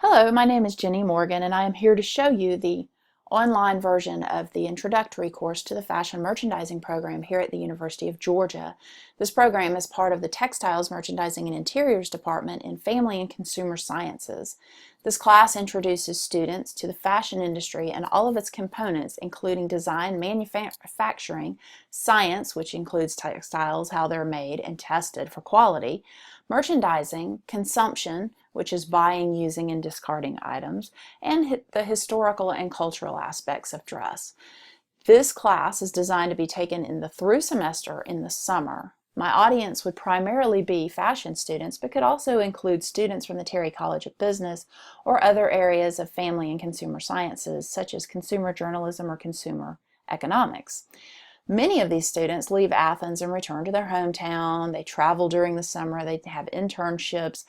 Hello, my name is Jenny Morgan, and I am here to show you the online version of the introductory course to the fashion merchandising program here at the University of Georgia. This program is part of the Textiles, Merchandising, and Interiors Department in Family and Consumer Sciences. This class introduces students to the fashion industry and all of its components, including design, manufacturing, science, which includes textiles, how they're made and tested for quality, merchandising, consumption, which is buying, using, and discarding items, and the historical and cultural aspects of dress. This class is designed to be taken in the through semester in the summer. My audience would primarily be fashion students, but could also include students from the Terry College of Business or other areas of family and consumer sciences, such as consumer journalism or consumer economics. Many of these students leave Athens and return to their hometown. They travel during the summer, they have internships,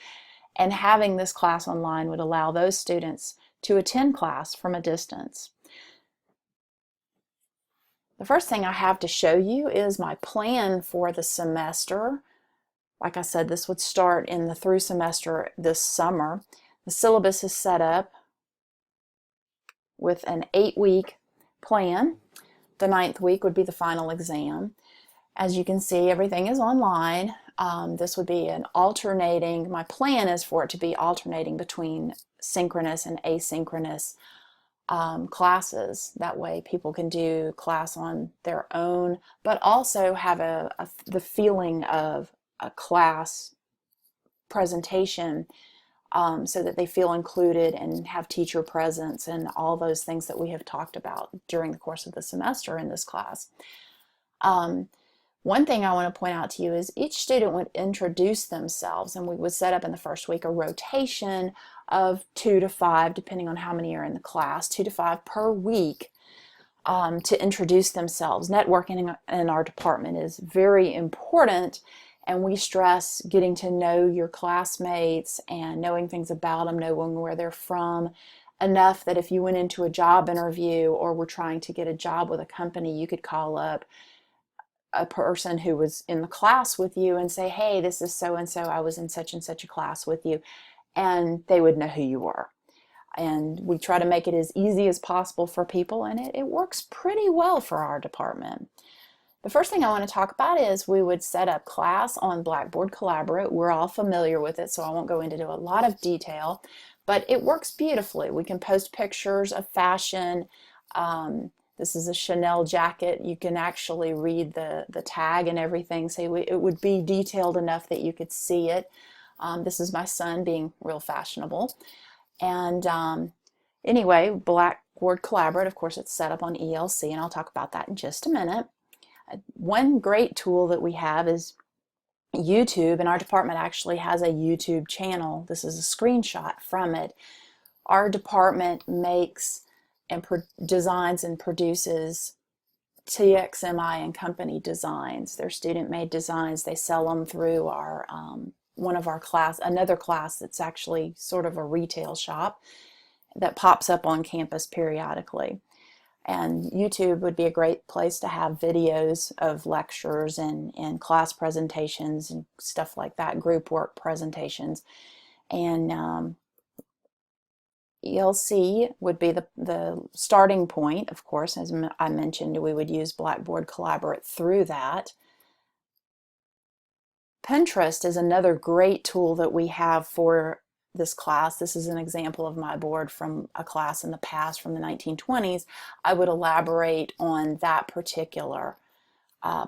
and having this class online would allow those students to attend class from a distance. The first thing I have to show you is my plan for the semester. Like I said, this would start in the through semester this summer. The syllabus is set up with an 8-week plan. The 9th week would be the final exam. As you can see, everything is online. This would be my plan is for it to be alternating between synchronous and asynchronous classes. That way people can do class on their own, but also have the feeling of a class presentation so that they feel included and have teacher presence and all those things that we have talked about during the course of the semester in this class. One thing I want to point out to you is each student would introduce themselves, and we would set up in the first week a rotation of 2 to 5, depending on how many are in the class, 2 to 5 per week to introduce themselves. Networking in our department is very important, and we stress getting to know your classmates and knowing things about them, knowing where they're from, enough that if you went into a job interview or were trying to get a job with a company, you could call up a person who was in the class with you and say, hey, this is so and so, I was in such and such a class with you, and they would know who you were. And we try to make it as easy as possible for people, and it works pretty well for our department. The first thing I want to talk about is we would set up class on Blackboard Collaborate. We're all familiar with it, so I won't go into a lot of detail, but it works beautifully. We can post pictures of fashion. This is a Chanel jacket. You can actually read the tag and everything, so it would be detailed enough that you could see it. This is my son being real fashionable. And anyway, Blackboard Collaborate, of course, it's set up on ELC, and I'll talk about that in just a minute. One great tool that we have is YouTube, and our department actually has a YouTube channel. This is a screenshot from it. Our department makes and designs and produces TXMI and company designs. They're student-made designs. They sell them through our another class that's actually sort of a retail shop that pops up on campus periodically. And YouTube would be a great place to have videos of lectures and class presentations and stuff like that, group work presentations. And ELC would be the starting point, of course. As I mentioned, we would use Blackboard Collaborate through that. Pinterest is another great tool that we have for this class. This is an example of my board from a class in the past from the 1920s. I would elaborate on that particular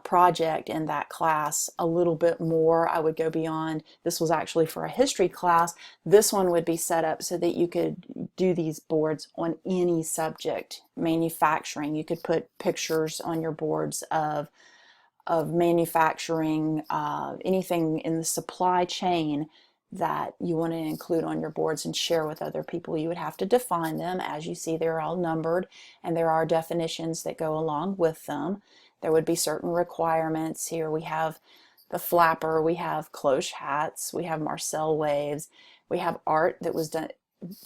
project in that class a little bit more. I would go beyond. This was actually for a history class. This one would be set up so that you could do these boards on any subject. Manufacturing, you could put pictures on your boards of manufacturing, anything in the supply chain that you want to include on your boards and share with other people. You would have to define them. As you see, they're all numbered, and there are definitions that go along with them. There would be certain requirements. Here we have the flapper, we have cloche hats, we have Marcel waves, we have art that was done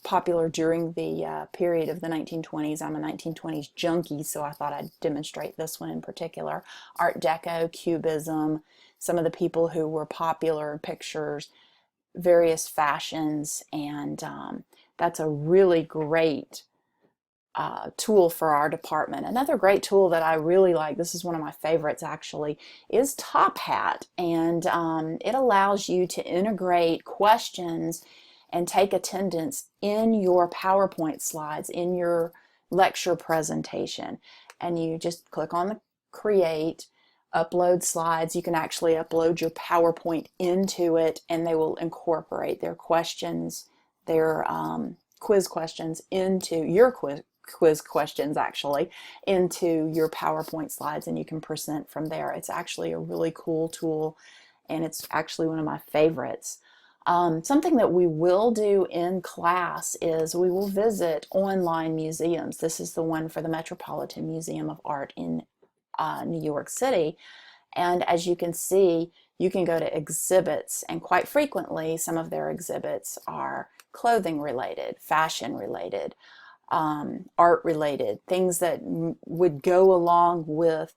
popular during the period of the 1920s. I'm a 1920s junkie, so I thought I'd demonstrate this one in particular. Art Deco, Cubism, some of the people who were popular pictures various fashions, and that's a really great tool for our department. Another great tool that I really like, this is one of my favorites actually, is Top Hat, and it allows you to integrate questions and take attendance in your PowerPoint slides, in your lecture presentation. And you just click on the create, upload slides. You can actually upload your PowerPoint into it, and they will incorporate their questions, their quiz questions into your quiz questions actually into your PowerPoint slides, and you can present from there. It's actually a really cool tool, and it's actually one of my favorites. Something that we will do in class is we will visit online museums. This is the one for the Metropolitan Museum of Art in New York City. And as you can see, you can go to exhibits, and quite frequently some of their exhibits are clothing related, fashion related, art related, things that would go along with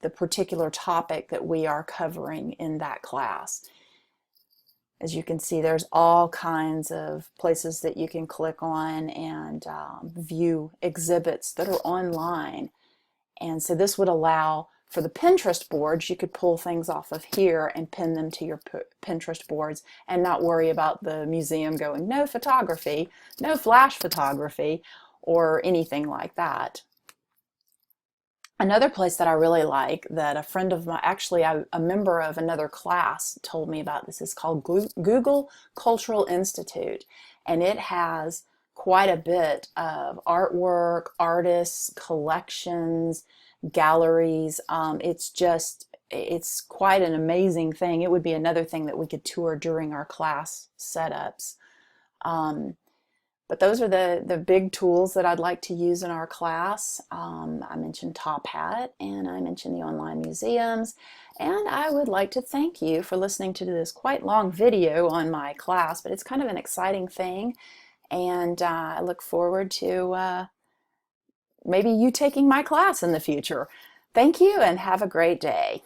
the particular topic that we are covering in that class. As you can see, there's all kinds of places that you can click on and view exhibits that are online. And so this would allow for the Pinterest boards, you could pull things off of here and pin them to your Pinterest boards and not worry about the museum going, no photography, no flash photography, or anything like that. Another place that I really like that a friend of mine, actually a member of another class told me about, this is called Google Cultural Institute, and it has quite a bit of artwork, artists, collections, galleries. It's quite an amazing thing. It would be another thing that we could tour during our class setups. But those are the big tools that I'd like to use in our class. I mentioned Top Hat, and I mentioned the online museums, and I would like to thank you for listening to this quite long video on my class, but it's kind of an exciting thing, and I look forward to maybe you taking my class in the future. Thank you, and have a great day.